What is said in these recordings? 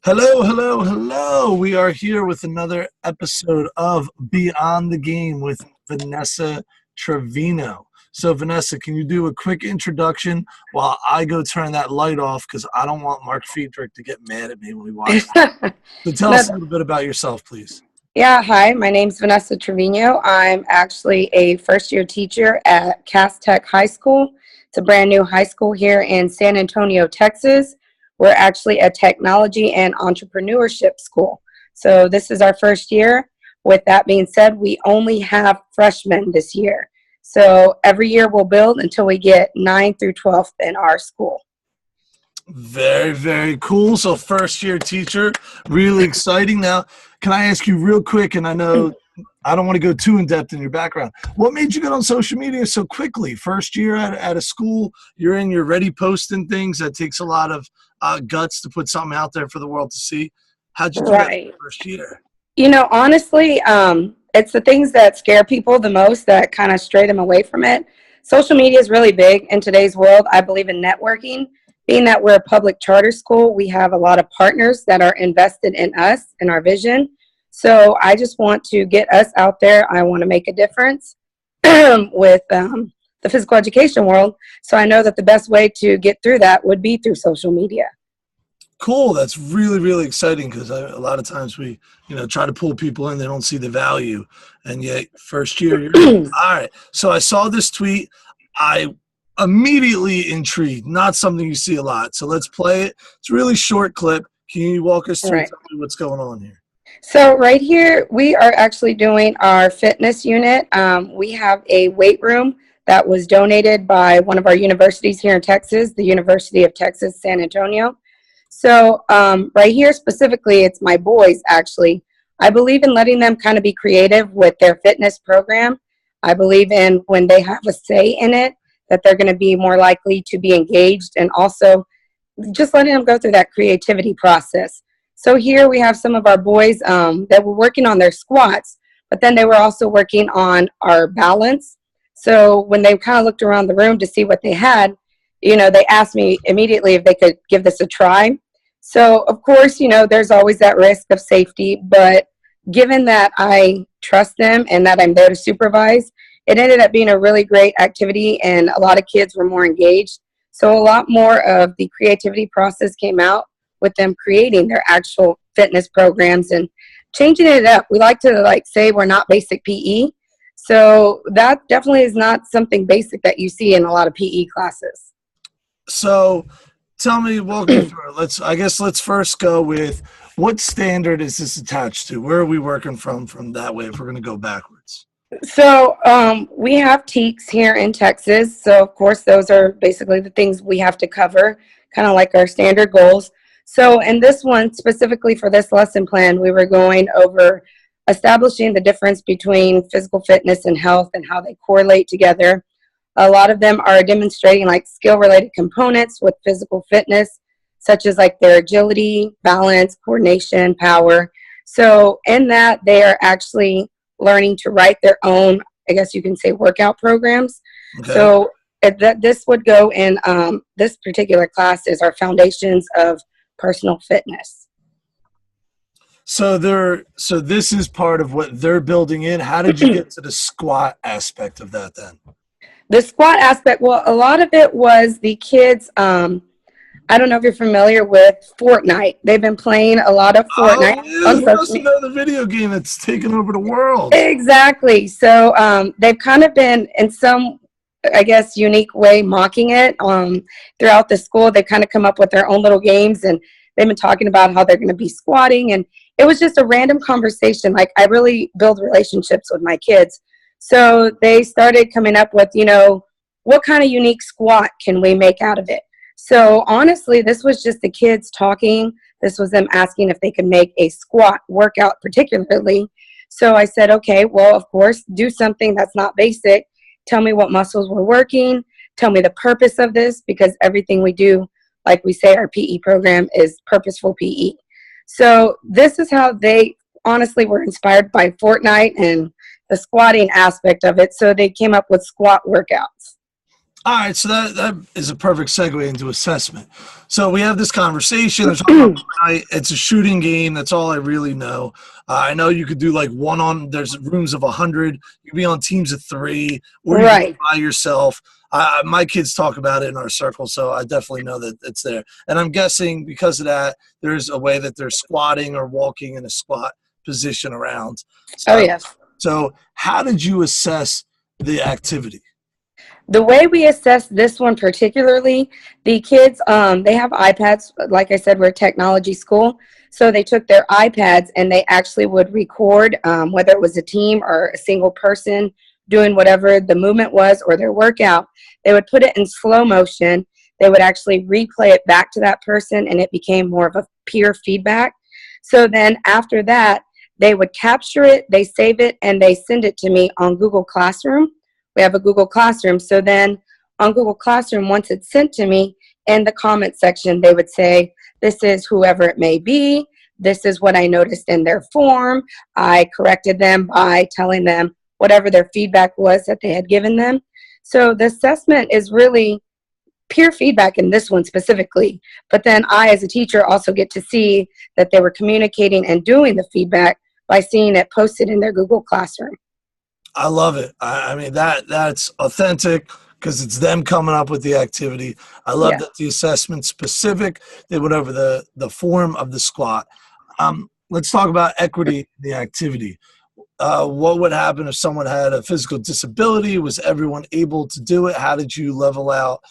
Hello, hello, hello. We are here with another episode of Beyond the Game with Vanessa Trevino. So, Vanessa, can you do a quick introduction while I go turn that light off because I don't want Mark Friedrich to get mad at me when we watch it. So, tell us a little bit about yourself, please. Yeah, hi, my name's Vanessa Trevino. I'm actually a first-year teacher at Cass Tech High School. It's a brand new high school here in San Antonio, Texas. We're actually a technology and entrepreneurship school. So this is our first year. With that being said, we only have freshmen this year. So every year we'll build until we get 9th through 12th in our school. Very, very cool. So, first year teacher, really exciting. Now, can I ask you real quick? And I know I don't want to go too in depth in your background. What made you get on social media so quickly? First year at a school, you're ready posting things. That takes a lot of guts to put something out there for the world to see. How'd you do that in the first year? You know, honestly, it's the things that scare people the most that kind of stray them away from it. Social media is really big in today's world. I believe in networking. Being that we're a public charter school, we have a lot of partners that are invested in us and our vision. So I just want to get us out there. I want to make a difference with the physical education world. So I know that the best way to get through that would be through social media. Cool. That's really, really exciting because a lot of times we, try to pull people in. They don't see the value. And yet first year, all right. So I saw this tweet. I immediately intrigued, not something you see a lot. So let's play it. It's a really short clip. Can you walk us through and tell me what's going on here? So right here, we are actually doing our fitness unit. We have a weight room that was donated by one of our universities here in Texas, the University of Texas, San Antonio. So right here specifically, it's my boys actually. I believe in letting them kind of be creative with their fitness program. I believe in when they have a say in it, that they're going to be more likely to be engaged, and also just letting them go through that creativity process. So here we have some of our boys that were working on their squats, but then they were also working on our balance. So when they kind of looked around the room to see what they had, they asked me immediately if they could give this a try. So of course, there's always that risk of safety, but given that I trust them and that I'm there to supervise, it ended up being a really great activity, and a lot of kids were more engaged. So a lot more of the creativity process came out with them creating their actual fitness programs and changing it up. We like to say we're not basic PE. So that definitely is not something basic that you see in a lot of PE classes. So tell me, walk me through it. Let's first go with what standard is this attached to? Where are we working from that way if we're going to go backwards? So we have TEKs here in Texas. So, of course, those are basically the things we have to cover, kind of like our standard goals. So in this one, specifically for this lesson plan, we were going over establishing the difference between physical fitness and health and how they correlate together. A lot of them are demonstrating skill-related components with physical fitness, such as their agility, balance, coordination, power. So in that, they are actually learning to write their own, I guess you can say, workout programs. Okay. So this would go in this particular class is our foundations of personal fitness. So this is part of what they're building in. How did you get to the squat aspect of that then? The squat aspect, well, a lot of it was the kids. I don't know if you're familiar with Fortnite. They've been playing a lot of Fortnite. Oh, yeah. That's another video game that's taken over the world. Exactly. So they've kind of been, in some, I guess, unique way, mocking it throughout the school. They've kind of come up with their own little games, and they've been talking about how they're going to be squatting. And it was just a random conversation. I really build relationships with my kids. So they started coming up with, what kind of unique squat can we make out of it? So honestly, this was just the kids talking. This was them asking if they could make a squat workout particularly. So I said, okay, well, of course, do something that's not basic. Tell me what muscles we're working. Tell me the purpose of this, because everything we do, like we say, our PE program is purposeful PE. So this is how they honestly were inspired by Fortnite and the squatting aspect of it. So they came up with squat workouts. All right, so that is a perfect segue into assessment. So we have this conversation. There's it's a shooting game. That's all I really know. I know you could do like there's rooms of 100. You could be on teams of 3, or you could be Right. by yourself. My kids talk about it in our circle, so I definitely know that it's there. And I'm guessing because of that, there's a way that they're squatting or walking in a squat position around. Oh, So, yes. so how did you assess the activity? The way we assess this one particularly, the kids, they have iPads. Like I said, we're a technology school. So they took their iPads and they actually would record, whether it was a team or a single person doing whatever the movement was or their workout. They would put it in slow motion. They would actually replay it back to that person, and it became more of a peer feedback. So then after that, they would capture it, they save it, and they send it to me on Google Classroom. We have a Google Classroom. So then on Google Classroom, once it's sent to me, in the comment section, they would say, this is whoever it may be. This is what I noticed in their form. I corrected them by telling them whatever their feedback was that they had given them. So the assessment is really peer feedback in this one specifically. But then I, as a teacher, also get to see that they were communicating and doing the feedback by seeing it posted in their Google Classroom. I love it. I mean that's authentic because it's them coming up with the activity. I love Yeah. that the assessment specific. They went over the form of the squat. Let's talk about equity in the activity. What would happen if someone had a physical disability? Was everyone able to do it? How did you level out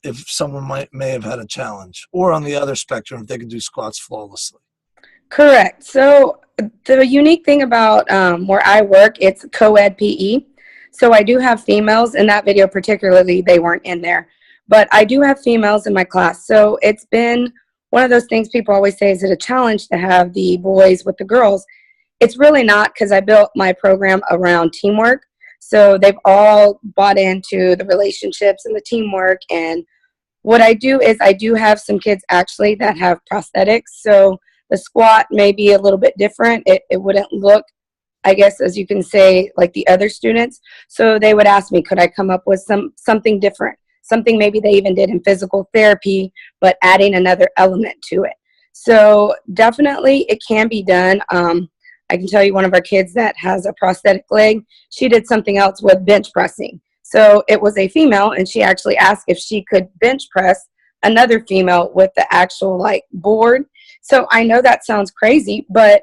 if someone may have had a challenge, or on the other spectrum, if they could do squats flawlessly? Correct. So the unique thing about where I work, it's co-ed PE. So I do have females in that video, particularly they weren't in there, but I do have females in my class. So it's been one of those things people always say, is it a challenge to have the boys with the girls? It's really not, because I built my program around teamwork. So they've all bought into the relationships and the teamwork. And what I do is I do have some kids actually that have prosthetics. So the squat may be a little bit different. It wouldn't look, I guess, as you can say, like the other students. So they would ask me, could I come up with something different? Something maybe they even did in physical therapy, but adding another element to it. So definitely it can be done. I can tell you one of our kids that has a prosthetic leg, she did something else with bench pressing. So it was a female, and she actually asked if she could bench press another female with the actual like board. So I know that sounds crazy, but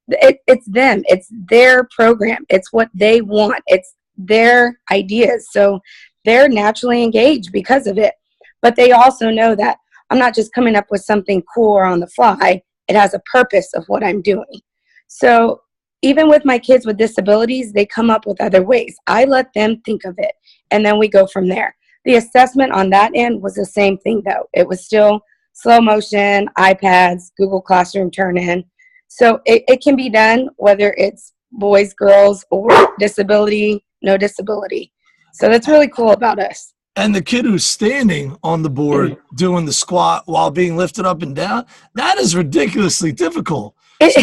it's them. It's their program. It's what they want. It's their ideas. So they're naturally engaged because of it. But they also know that I'm not just coming up with something cool or on the fly. It has a purpose of what I'm doing. So even with my kids with disabilities, they come up with other ways. I let them think of it, and then we go from there. The assessment on that end was the same thing, though. It was still slow motion, iPads, Google Classroom turn in. So it can be done whether it's boys, girls, or disability, no disability. So that's really cool about us. And the kid who's standing on the board doing the squat while being lifted up and down, that is ridiculously difficult. So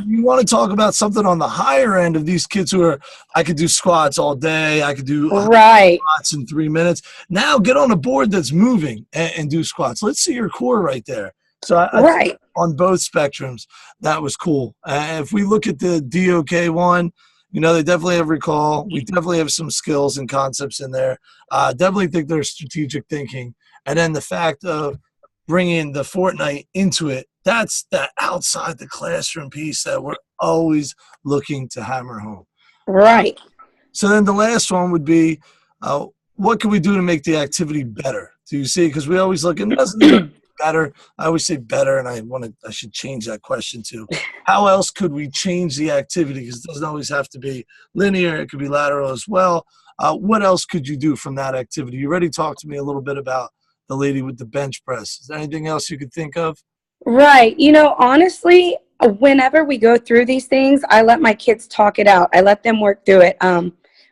you want to talk about something on the higher end of these kids who are, I could do squats all day. I could do Right. squats in 3 minutes. Now get on a board that's moving and do squats. Let's see your core right there. So I think Right. on both spectrums, that was cool. If we look at the DOK one, you know, they definitely have recall. We definitely have some skills and concepts in there. Definitely think there's strategic thinking. And then the fact of bringing the Fortnite into it, that's that outside the classroom piece that we're always looking to hammer home. Right. So then the last one would be, what can we do to make the activity better? Do you see? Because we always look, and it doesn't even be better. I always say better, and I should change that question to, how else could we change the activity? Because it doesn't always have to be linear. It could be lateral as well. What else could you do from that activity? You already talked to me a little bit about the lady with the bench press. Is there anything else you could think of? Right. Honestly, whenever we go through these things, I let my kids talk it out. I let them work through it.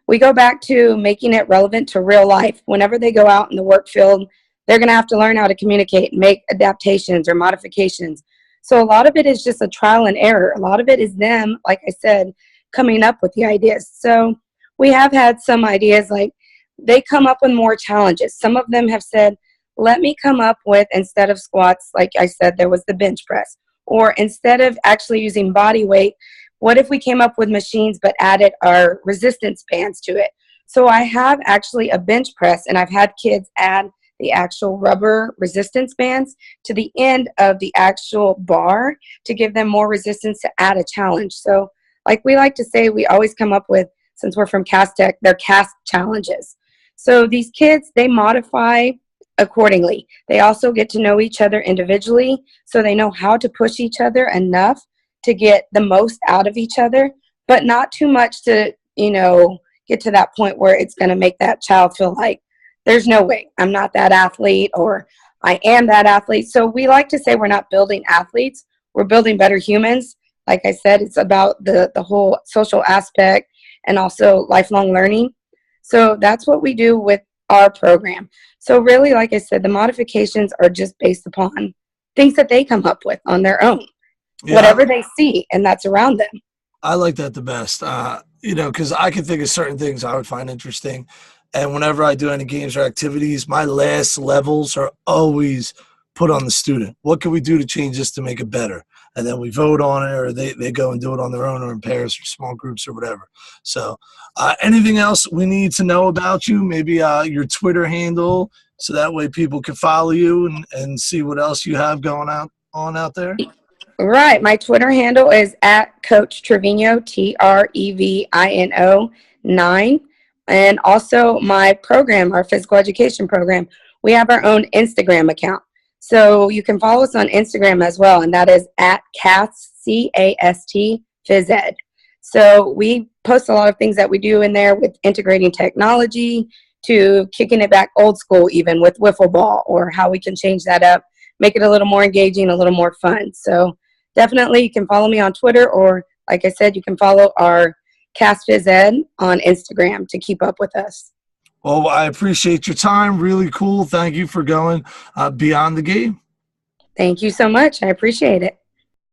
We go back to making it relevant to real life. Whenever they go out in the work field, they're going to have to learn how to communicate, make adaptations or modifications. So a lot of it is just a trial and error. A lot of it is them, like I said, coming up with the ideas. So we have had some ideas like they come up with more challenges. Some of them have said, let me come up with, instead of squats, like I said, there was the bench press. Or instead of actually using body weight, what if we came up with machines but added our resistance bands to it? So I have actually a bench press, and I've had kids add the actual rubber resistance bands to the end of the actual bar to give them more resistance to add a challenge. So like we like to say, we always come up with, since we're from Cast Tech, they're cast challenges. So these kids, they modify accordingly. They also get to know each other individually, so they know how to push each other enough to get the most out of each other, but not too much to, get to that point where it's going to make that child feel like, there's no way, I'm not that athlete, or I am that athlete. So we like to say we're not building athletes, we're building better humans. Like I said, it's about the whole social aspect and also lifelong learning. So that's what we do with our program. So really, like I said, the modifications are just based upon things that they come up with on their own, whatever they see, and that's around them. I like that the best, because I can think of certain things I would find interesting. And whenever I do any games or activities, my last levels are always put on the student. What can we do to change this to make it better? And then we vote on it, or they go and do it on their own, or in pairs or small groups or whatever. So anything else we need to know about you? Maybe your Twitter handle, so that way people can follow you and see what else you have going on out there? Right. My Twitter handle is at Coach Trevino, Trevino 9. And also my program, our physical education program, we have our own Instagram account. So you can follow us on Instagram as well, and that is at CAST, C-A-S-T, Phys Ed. So we post a lot of things that we do in there, with integrating technology to kicking it back old school, even with wiffle ball, or how we can change that up, make it a little more engaging, a little more fun. So definitely you can follow me on Twitter, or like I said, you can follow our Cast Phys Ed on Instagram to keep up with us. Well, I appreciate your time. Really cool. Thank you for going beyond the game. Thank you so much. I appreciate it.